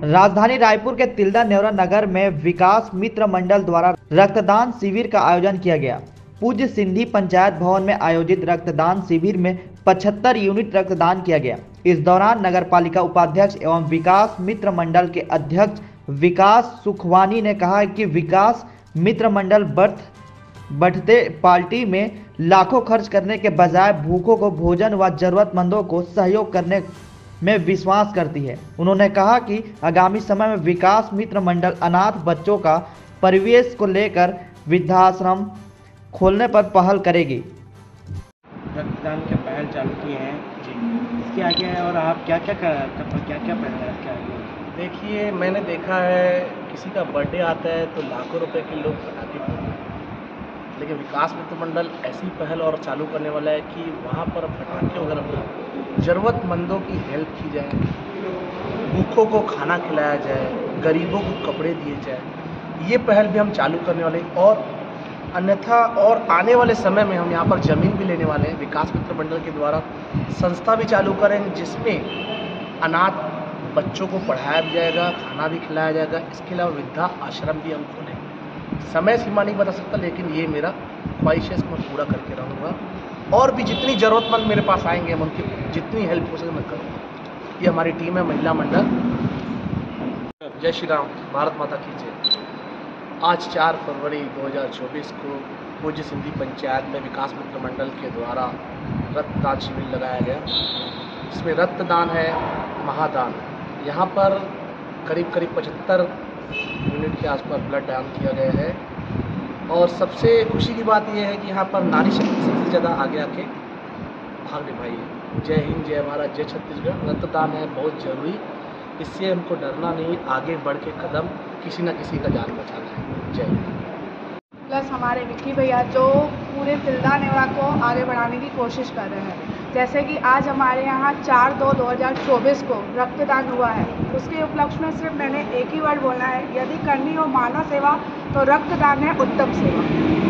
राजधानी रायपुर के तिल्दा नेवरा नगर में विकास मित्र मंडल द्वारा रक्तदान शिविर का आयोजन किया गया। पूज्य सिंधी पंचायत भवन में आयोजित रक्तदान शिविर में 75 यूनिट रक्तदान किया गया। इस दौरान नगर पालिका उपाध्यक्ष एवं विकास मित्र मंडल के अध्यक्ष विकास सुखवानी ने कहा कि विकास मित्र मंडल बढ़ते पार्टी में लाखों खर्च करने के बजाय भूखों को भोजन व जरूरतमंदों को सहयोग करने में विश्वास करती है। उन्होंने कहा कि आगामी समय में विकास मित्र मंडल अनाथ बच्चों का परिवेश को लेकर वृद्धाश्रम खोलने पर पहल करेगी। रक्तदान के पहल चालू किए हैं जी, इसके आगे है और आप क्या पहल है? देखिए, मैंने देखा है किसी का बर्थडे आता है तो लाखों रुपए के लोग पटाखे फोड़ते हैं, लेकिन विकास मित्र मंडल ऐसी पहल और चालू करने वाला है कि वहाँ पर पटाखे वगैरह नहीं, ज़रूरतमंदों की हेल्प की जाए, भूखों को खाना खिलाया जाए, गरीबों को कपड़े दिए जाए। ये पहल भी हम चालू करने वाले हैं और अन्यथा और आने वाले समय में हम यहाँ पर ज़मीन भी लेने वाले हैं। विकास मित्र मंडल के द्वारा संस्था भी चालू करेंगे जिसमें अनाथ बच्चों को पढ़ाया भी जाएगा, खाना भी खिलाया जाएगा। इसके अलावा वृद्धा आश्रम भी हम खोलेंगे। समय सीमा नहीं बता सकता, लेकिन ये मेरा ख्वाहिश है, इसको मैं पूरा करके रहूँगा और भी जितनी ज़रूरतमंद मेरे पास आएंगे हम उनकी जितनी हेल्प हो सके मैं करूँगा। ये हमारी टीम है, महिला मंडल। जय श्री राम, भारत माता की जय। आज 4 फरवरी 2024 को पूज्य सिंधी पंचायत में विकास मित्र मंडल के द्वारा रक्तदान शिविर लगाया गया। इसमें रक्तदान है, महादान। यहाँ पर करीब 75 यूनिट के आसपास ब्लड दान किया गया है और सबसे खुशी की बात यह है कि यहाँ पर नारी शक्ति सबसे ज़्यादा आगे आके भाग निभाई है। जय हिंद, जय भारत, जय छत्तीसगढ़। रक्तदान है बहुत ज़रूरी, इससे हमको डरना नहीं, आगे बढ़ के कदम किसी न किसी का जान बचाना है। जय हिंद। प्लस हमारे विक्की भैया जो पूरे तिल्दा नेवरा को आगे बढ़ाने की कोशिश कर रहे हैं। जैसे कि आज हमारे यहाँ 4/2/2024 को रक्तदान हुआ है, उसके उपलक्ष्य में सिर्फ मैंने एक ही वर्ड बोलना है, यदि करनी हो मानव सेवा तो रक्तदान है उत्तम सेवा।